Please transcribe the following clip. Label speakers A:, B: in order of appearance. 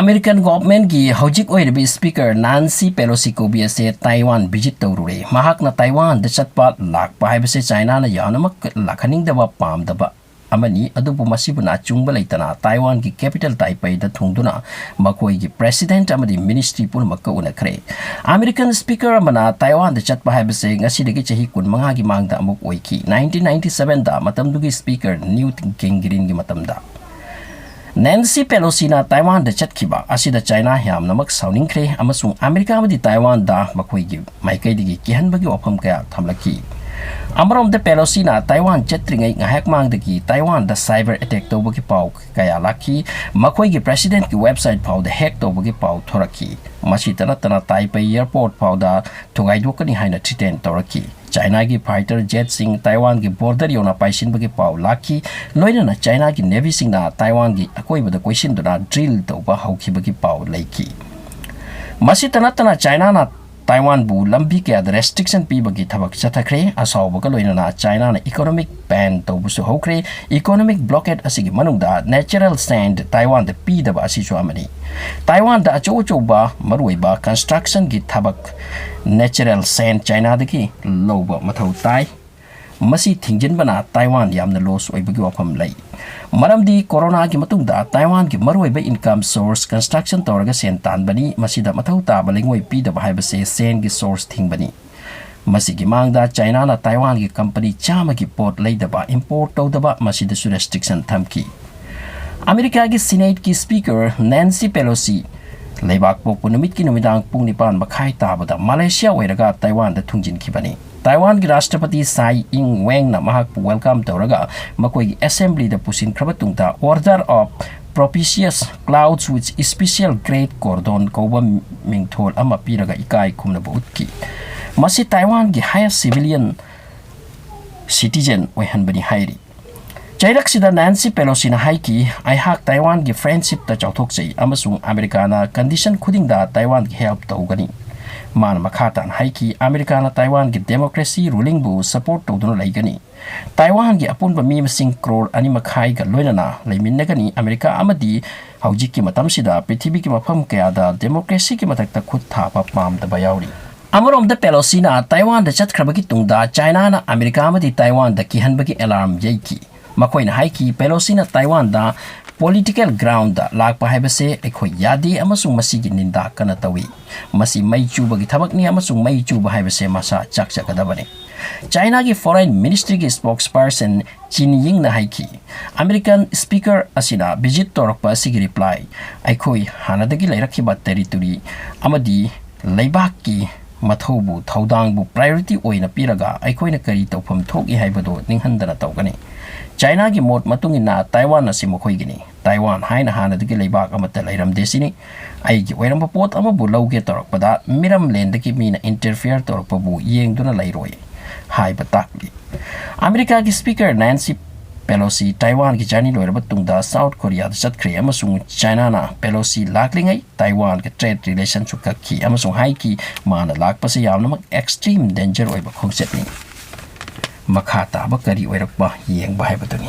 A: American government की हौजिक ओइरबी speaker नांसी Pelosi को भी ऐसे ताइवान विजिट तौरुरे महाकना ताइवान द चटपा लाकपा हाइबसे चाइना ना यानमक लाखनिंगदबा पामदबा अमनी अदुबु मसिबुना चुंगबा लेतना ताइवान की कैपिटल ताइपे द थुंगदुना मकोई की प्रेसिडेंट अमदी मिनिस्ट्री पुनमक उनखरे अमेरिकन स्पीकर अमना ताइवान द चटपा हाइबसे ngasiदगी चही 15 की मांगदा अमुक ओइकी 1997 दा मतमदुगी स्पीकर न्यूट गिंगरिन की मतमदा Nancy Pelosi na Taiwan da chatkiba asida China hiam namak sauningkre amasung America amadi Taiwan da makoigi maikai digi kihanbagi wafam kaya thamlaki Amarom da Pelosi na Taiwan chatringai ngahak mangdagi Taiwan da cyber attack tawbagi pau kaya laki makoigi president ki website pau da hack tawbagi pau thoraki masi tana Taipei airport pau da thugai dokani haina thiten tawraki China की fighter jet Singh Taiwan की border योना पाइसिन बगे पाव lucky लोइना China की navy Singh ना Taiwan की अकोइबद question दुना drill तौबा हौखी बगे पाव लैकी मसी तना चाइना ना ताइवान बु लंबी के रेस्ट्रिक्शन पी बगे थबक चथखरे असावबग लोइना चाइना ना इकोनॉमिक बैन तौबसु हौखरे इकोनॉमिक ब्लॉकेट असिगी मनुंगदा नेचुरल सैंड ताइवान द पी दबा असिसु अमनी ताइवान द अचोचोबा मरुइबा कंस्ट्रक्शन की थबक नेचुरल सैंड चाइना दगी लोबा मथौ ताई मसी थिंजिनबना ताइवान यामना लॉस ओइबगी वफम लै मरमदी कोरोना की मतुंगदा ताइवान की मरुइबा इनकम सोर्स कंस्ट्रक्शन तौरगा सेन तानबनी मसीदा मथौ ताबा लेंगोइ पीदबा हाइबसे सेन की सोर्स थिंगबनी मसी की मांगदा चाइना ना ताइवान की कंपनी चामा की पोर्ट लैदबा इंपोर्ट तौदबा मसीदसु रेस्ट्रिक्शन थमकी अमेरिका की सीनेट की स्पीकर नैन्सी पेलोसी लेबाक पोकु नुमित की नुमिदांग पुंग निपान मखाई ताबदा मलेशिया ओइरगा ताइवान द थुंजिनखिबनी ताइवान की राष्ट्रपति साई इंग वेंग ना महाक वेलकम तौरगा मकोई की असेंबली द पुसिन खबतुंगता order of propitious clouds which special great cordon कोबा मिंगथोल अमा पीरगा इकाई खुमनबो उत्की मसी ताइवान की हाईएस्ट सिविलियन सिटीजन ओइहनबनी हाइरी Chairak Nancy Pelosi na haiki ay hak Taiwan ki friendship ta chauthok sei amasung America na condition khuding da Taiwan ki help to gani man makhatan haiki America na Taiwan ki democracy ruling bu support to dono lai gani Taiwan ki apun ba mi masing crore ani makhai ga loina na leimin na gani America amadi haujik ki matam sida prithibi ki mafam kaya da democracy ki matak ta khud tha pa pam da bayauri Amarom da Pelosi na Taiwan da chat khrabaki tungda China na America amadi Taiwan da ki hanbaki alarm yaiki मकोइना हाइकी Pelosi ना Taiwan दा political ground दा लाकपा हाइबसे एखोइ यादे अमसुंग मसीगी निंदा कना तवी मसी मई चुबगी थबकनी अमसुंग मई चुब हाइबसे मसा चकचकदबने चाइना की फॉरेन मिनिस्ट्री की स्पोक्सपर्सन चिन यिंग ना हाइकी अमेरिकन स्पीकर असिना विजिट तोरकपा असिगी रिप्लाई एखोइ हानादगी लैरखिबा टेरिटोरी अमदी लैबाक की मथौबु थौदांगबु प्रायोरिटी ओइना पिरगा एखोइना करी तौफम थोकि हाइबदो निंहंदना तौगने China की मोट मतुंगिना ताइवान असी मखोइगिनी ताइवान हाइना हानदगी लेबाक अमत लैरम देसिनी आइगी ओइरम पोत अमबु लौगे तोरकपदा मिरम लेंदगी मीना इंटरफेयर तोरकपबु येंगदुना लैरोय हाइबा ताकली अमेरिका की स्पीकर नैन्सी पेलोसी ताइवान की जर्नी लोइरब तुंगदा साउथ कोरिया द चतख्रे अमसुंग चाइना ना पेलोसी लाकलिंगै ताइवान के ट्रेड रिलेशन सुकखी अमसुंग हाइकी माना लाकपसे यामनमक एक्सट्रीम डेंजर ओइबा खोंगसेटनी मखा ताबा करी ओइरकबा येंगबा हाइबदुनी